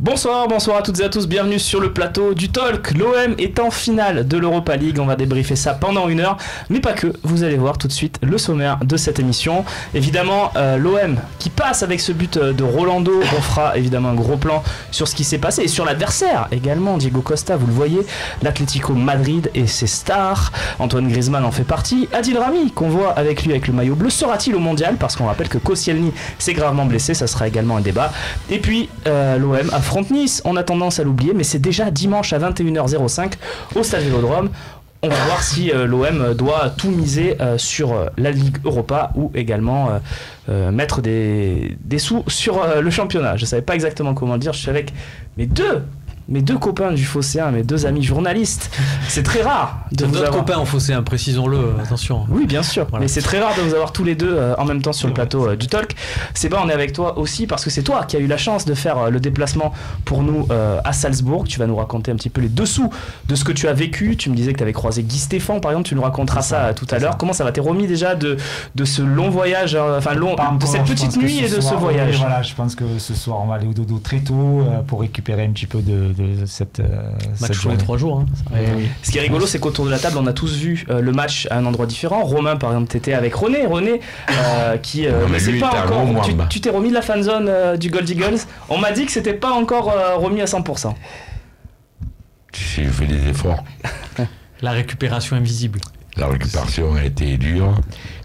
Bonsoir à toutes et à tous, bienvenue sur le plateau du Talk. L'OM est en finale de l'Europa League, on va débriefer ça pendant 1 heure, mais pas que, vous allez voir tout de suite le sommaire de cette émission. Évidemment, l'OM qui passe avec ce but de Rolando, on fera évidemment un gros plan sur ce qui s'est passé et sur l'adversaire également, Diego Costa, vous le voyez, l'Atlético Madrid et ses stars, Antoine Griezmann en fait partie, Adil Rami qu'on voit avec lui avec le maillot bleu, sera-t-il au mondial, parce qu'on rappelle que Koscielny s'est gravement blessé, ça sera également un débat, et puis l'OM affronte Nice, on a tendance à l'oublier, mais c'est déjà dimanche à 21h05 au Stade Vélodrome. On va voir si l'OM doit tout miser sur la Ligue Europa ou également mettre des sous sur le championnat. Je ne savais pas exactement comment le dire, je suis avec mes deux copains du Phocéen, mes deux amis journalistes. C'est très rare de vous avoir... copains en Phocéen, précisons-le, attention. Oui, bien sûr, voilà. Mais c'est très rare de vous avoir tous les deux en même temps sur le plateau du Talk. Seba, on est avec toi aussi parce que c'est toi qui as eu la chance de faire le déplacement pour nous à Salzbourg. Tu vas nous raconter un petit peu les dessous de ce que tu as vécu. Tu me disais que tu avais croisé Guy Stéphane, par exemple, tu nous raconteras ça tout à l'heure. Comment ça va? T'es remis déjà de ce long voyage, de cette petite nuit et de ce voyage? Voilà, je pense que ce soir, on va aller au dodo très tôt pour récupérer un petit peu de cette match sur les 3 jours. Hein. Oui. Ce qui est rigolo, c'est qu'autour de la table, on a tous vu le match à un endroit différent. Romain, par exemple, t'étais avec René qui ne sait pas encore. Tu t'es remis de la fanzone du Gold Eagles. On m'a dit que c'était pas encore remis à 100%. J'ai fait des efforts. La récupération invisible. La récupération a été dure,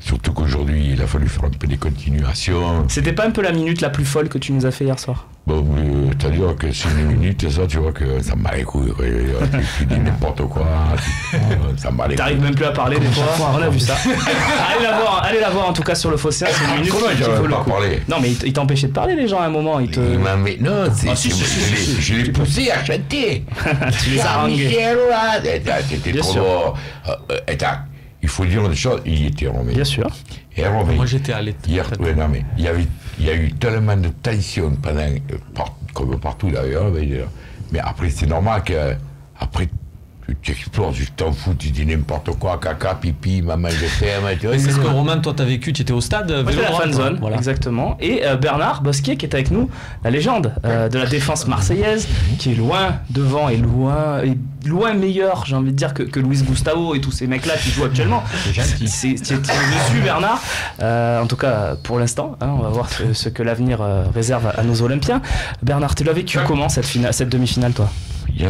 surtout qu'aujourd'hui il a fallu faire un peu des continuations. C'était pas un peu la minute la plus folle que tu nous as fait hier soir? Bon, c'est-à-dire que c'est une minute, ça, tu vois que ça m'a les couilles. Tu dis n'importe quoi, ça m'a les couilles. T'arrives même plus à parler des fois, on a vu ça. Allez la voir en tout cas sur le Fossé, c'est une minute qui vaut le coup. Non, mais il t'empêchait de parler, les gens, à un moment. Il m'a mis... Non, je l'ai poussé à chanter. Tu les as harangués. C'était trop... Il faut dire une chose, il était remis. Bien sûr. Moi j'étais à l'état. Il y a eu tellement de tension comme partout d'ailleurs, mais après c'est normal que après tu exploses, tu t'en fous, tu dis n'importe quoi, caca, pipi, maman je t'aime. C'est ce que Romain, toi t'as vécu, tu étais au stade Vélodrome, la fanzone, voilà. Exactement. Et Bernard Bosquier qui est avec nous, la légende de la défense marseillaise, qui est loin devant et loin meilleur, j'ai envie de dire, que Luis Gustavo et tous ces mecs-là qui jouent actuellement. C'est dessus, Bernard. En tout cas, pour l'instant, on va voir ce que l'avenir réserve à nos Olympiens. Bernard, tu l'as vécu comment cette demi-finale, toi?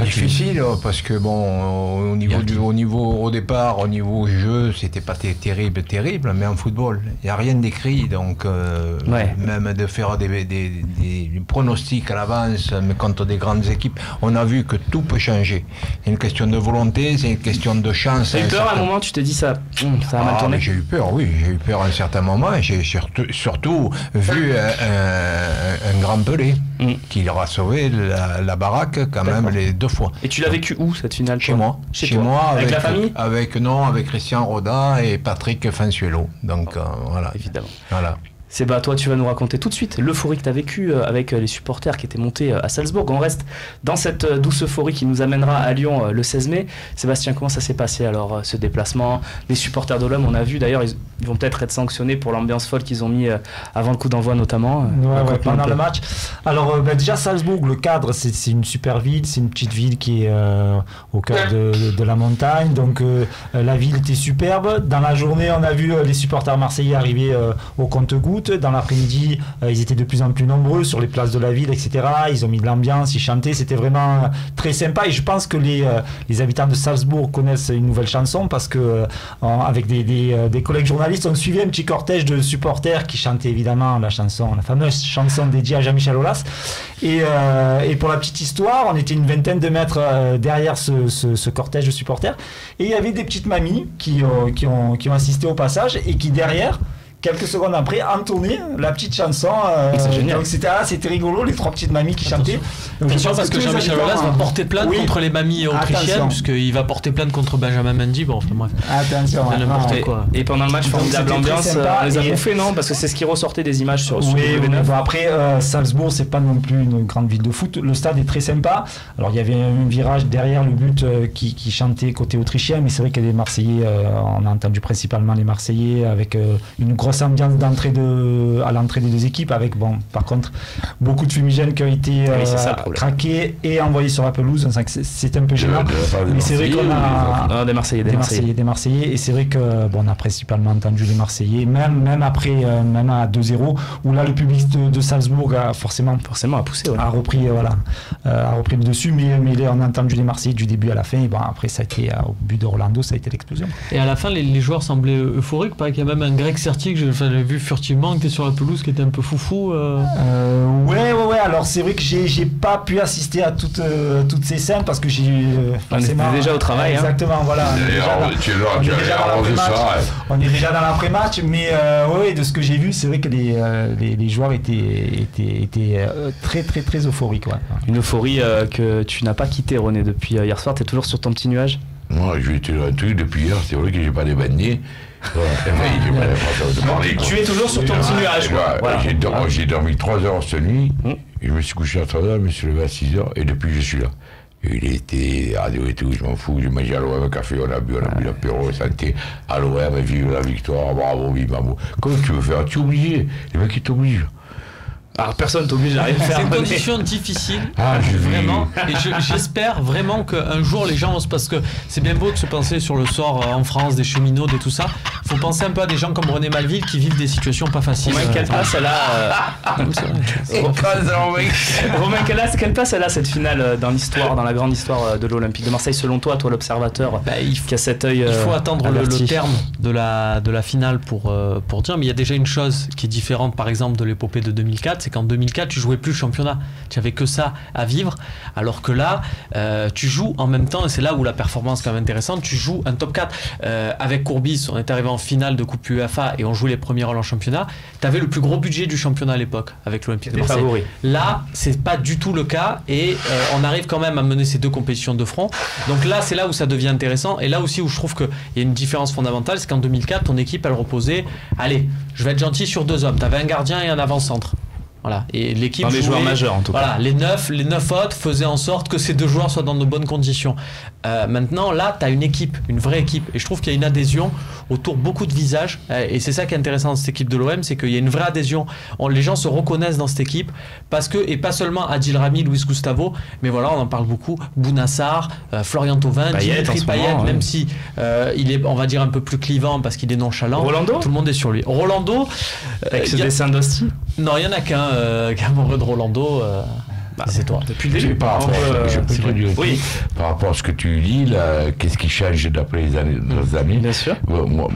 Difficile parce que bon, au départ, au niveau jeu, c'était pas terrible, mais en football, il n'y a rien d'écrit, donc même de faire des pronostics à l'avance, mais contre des grandes équipes, on a vu que tout peut changer. C'est une question de volonté, c'est une question de chance. T'as eu peur à un moment, tu te dis ça a mal tourné? J'ai eu peur, oui, j'ai eu peur à un certain moment, et j'ai surtout vu un grand Pelé qui leur a sauvé la baraque quand même les 2 fois. Et tu l'as vécu où cette finale? Chez moi. Chez moi, avec la famille? Avec Christian Roda et Patrick Fansuelo. Donc voilà. Évidemment. Voilà. Seba, toi tu vas nous raconter tout de suite l'euphorie que tu as vécue avec les supporters qui étaient montés à Salzbourg. On reste dans cette douce euphorie qui nous amènera à Lyon le 16 mai. Sébastien, comment ça s'est passé alors ce déplacement? Les supporters de l'OM, on a vu d'ailleurs, ils vont peut-être être sanctionnés pour l'ambiance folle qu'ils ont mis avant le coup d'envoi notamment. Pendant le match. Alors déjà Salzbourg, le cadre, c'est une super ville, c'est une petite ville qui est au cœur de la montagne, donc la ville était superbe. Dans la journée, on a vu les supporters marseillais arriver au compte-gouttes. Dans l'après-midi, ils étaient de plus en plus nombreux sur les places de la ville, etc. Ils ont mis de l'ambiance, ils chantaient, c'était vraiment très sympa. Et je pense que les habitants de Salzbourg connaissent une nouvelle chanson parce que avec des collègues journalistes, on suivait un petit cortège de supporters qui chantaient évidemment la fameuse chanson dédiée à Jean-Michel Aulas. Et pour la petite histoire, on était une vingtaine de mètres derrière ce cortège de supporters. Et il y avait des petites mamies qui ont assisté au passage et qui derrière, quelques secondes après, entonner la petite chanson. C'est génial. Donc c'était rigolo, les 3 petites mamies qui chantaient. Donc attention parce que Jean-Michel Aulas va porter plainte contre les mamies autrichiennes, puisqu'il va porter plainte contre Benjamin Mendy. Bon, enfin bref. Attention. Et pendant le match, formidable ambiance, on les a bouffés, non? Parce que c'est ce qui ressortait des images sur TV9. Bon, après, Salzbourg, c'est pas non plus une grande ville de foot. Le stade est très sympa. Alors, il y avait un virage derrière le but qui chantait côté autrichien, mais c'est vrai que les Marseillais, on a entendu principalement les Marseillais avec une grosse grosse ambiance à l'entrée des deux équipes, avec par contre beaucoup de fumigènes qui ont été craqués et envoyés sur la pelouse. C'est un peu gênant. Mais c'est vrai qu'on a des Marseillais. Et c'est vrai que on a principalement entendu les Marseillais, même après, même à 2-0, où là le public de Salzbourg a forcément a poussé, a repris le dessus, mais on a entendu les Marseillais du début à la fin. Et après ça a été au but de Rolando, ça a été l'explosion. Et à la fin, les joueurs semblaient euphoriques. Paraît qu'il y a même un Greg Sertier que j'avais vu furtivement, qui était sur la pelouse, qui était un peu foufou. Ouais. Alors c'est vrai que j'ai pas pu assister à toutes ces scènes parce que on était déjà au travail. Exactement, voilà. On est déjà dans l'après-match, mais de ce que j'ai vu, c'est vrai que les joueurs étaient très très très euphoriques. Ouais. Une euphorie que tu n'as pas quittée, René, depuis hier soir. Tu es toujours sur ton petit nuage? Moi, je vais te dire un truc, depuis hier, c'est vrai que j'ai pas débanné. Tu es toujours sur ton petit nuage. J'ai dormi 3 heures cette nuit, et je me suis couché à 3 heures, je me suis levé à 6 heures, et depuis je suis là. Et il était radio et tout, je m'en fous, j'ai mangé à l'OM un café, on a bu l'apéro, santé, à l'OM, vive la victoire, bravo, vive Mamou. Comment tu veux faire? Tu es obligé, les mecs ils t'obligent. Alors personne t'oblige à rien faire. C'est une condition difficile, vraiment. Et j'espère vraiment qu'un jour les gens, parce que c'est bien beau de se penser sur le sort en France des cheminots, de tout ça. Il faut penser un peu à des gens comme René Malville qui vivent des situations pas faciles. Romain, quelle place elle a Romain, quelle place elle a cette finale dans l'histoire, dans la grande histoire de l'Olympique de Marseille, selon toi l'observateur qui a cet œil. Il faut attendre le terme de la finale pour dire, mais il y a déjà une chose qui est différente, par exemple, de l'épopée de 2004. C'est qu'en 2004, tu jouais plus le championnat. Tu avais que ça à vivre. Alors que là, tu joues en même temps, et c'est là où la performance est quand même intéressante, tu joues un top 4. Avec Courbis, on est arrivé en finale de Coupe UEFA et on jouait les premiers rôles en championnat. Tu avais le plus gros budget du championnat à l'époque avec l'Olympique de Marseille. Favoris. Là, c'est pas du tout le cas et on arrive quand même à mener ces deux compétitions de front. Donc là, c'est là où ça devient intéressant. Et là aussi où je trouve qu'il y a une différence fondamentale, c'est qu'en 2004, ton équipe, elle reposait, allez, je vais être gentil, sur 2 hommes. Tu avais un gardien et un avant-centre. Voilà. Et l'équipe dans les joueurs majeurs en tout cas. Les 9 autres faisaient en sorte que ces 2 joueurs soient dans de bonnes conditions. Maintenant, là, tu as une équipe, une vraie équipe. Et je trouve qu'il y a une adhésion autour beaucoup de visages. Et c'est ça qui est intéressant dans cette équipe de l'OM, c'est qu'il y a une vraie adhésion. Les gens se reconnaissent dans cette équipe parce que, et pas seulement Adil Rami, Luis Gustavo, mais voilà, on en parle beaucoup. Bounassar, Florian Thauvin, Dimitri Payet, même si il est, on va dire, un peu plus clivant parce qu'il est nonchalant. Rolando, tout le monde est sur lui. Rolando, avec ce dessin d'Osti. Non, il y en a qu'un amoureux de Rolando. C'est toi. Depuis le début. Par rapport à ce que tu lis, là, qu'est-ce qui change d'après les années? Bien sûr. Moi,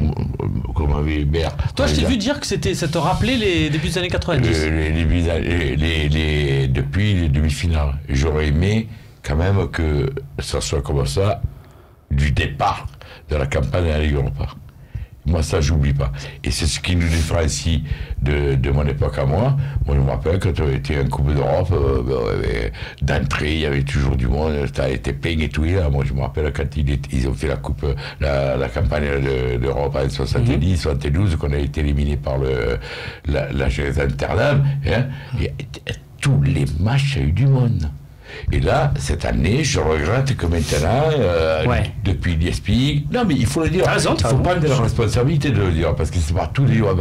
comme avait Bert. Toi, je t'ai vu dire que ça te rappelait les débuts des années 90. Depuis les demi-finales. J'aurais aimé quand même que ça soit comme ça du départ de la campagne à la Ligue Europa. Moi, ça, j'oublie pas. Et c'est ce qui nous différencie de mon époque à moi. Moi, je me rappelle, quand on était en Coupe d'Europe, d'entrée, il y avait toujours du monde, ça a été peint et tout. Là. Moi, je me rappelle quand ils ont fait la campagne d'Europe en 70, 72, qu'on a été éliminé par la Genève Amsterdam. Hein, et tous les matchs, il y a eu du monde. Et là, cette année, je regrette que maintenant, depuis l'ESPI, non mais il faut le dire, il ne faut pas de la responsabilité de le dire, parce que c'est pas tous les jours.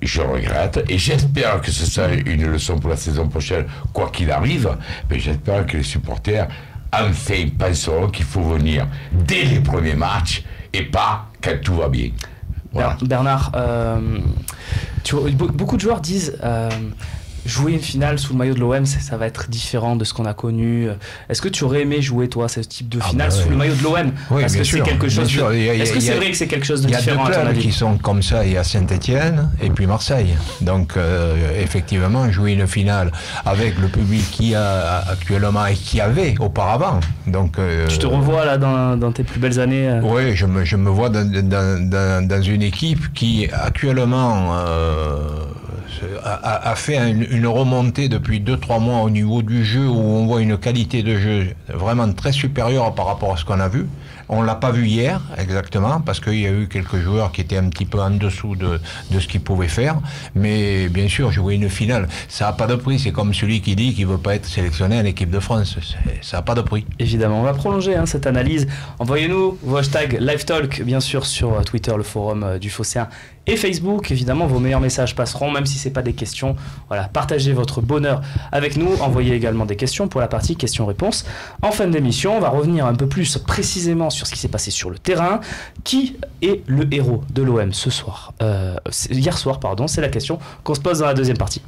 Je regrette, et j'espère que ce sera une leçon pour la saison prochaine, quoi qu'il arrive, mais j'espère que les supporters, enfin, penseront qu'il faut venir dès les premiers matchs, et pas quand tout va bien. Voilà. Bernard, beaucoup de joueurs disent... jouer une finale sous le maillot de l'OM, ça va être différent de ce qu'on a connu. Est-ce que tu aurais aimé jouer, toi, ce type de finale sous le maillot de l'OM? Parce que c'est quelque chose. Est-ce que c'est vrai que c'est quelque chose de différent? Il y a 2 clubs qui sont comme ça. Il y a Saint-Etienne et puis Marseille. Donc, effectivement, jouer une finale avec le public qu'il y a actuellement et qu'il y avait auparavant. Donc, tu te revois là dans tes plus belles années? Oui, je me vois dans une équipe qui actuellement a fait une remontée depuis 2-3 mois au niveau du jeu, où on voit une qualité de jeu vraiment très supérieure par rapport à ce qu'on a vu. On ne l'a pas vu hier, exactement, parce qu'il y a eu quelques joueurs qui étaient un petit peu en dessous de ce qu'ils pouvaient faire. Mais bien sûr, jouer une finale, ça n'a pas de prix. C'est comme celui qui dit qu'il ne veut pas être sélectionné en équipe de France. Ça n'a pas de prix. Évidemment, on va prolonger cette analyse. Envoyez-nous vos hashtags LiveTalk, bien sûr, sur Twitter, le forum du Phocéen et Facebook. Évidemment, vos meilleurs messages passeront, même si c'est pas des questions. Voilà, partagez votre bonheur avec nous. Envoyez également des questions pour la partie questions-réponses. En fin d'émission, on va revenir un peu plus précisément sur ce qui s'est passé sur le terrain. Qui est le héros de l'OM ce soir hier soir, pardon, c'est la question qu'on se pose dans la deuxième partie.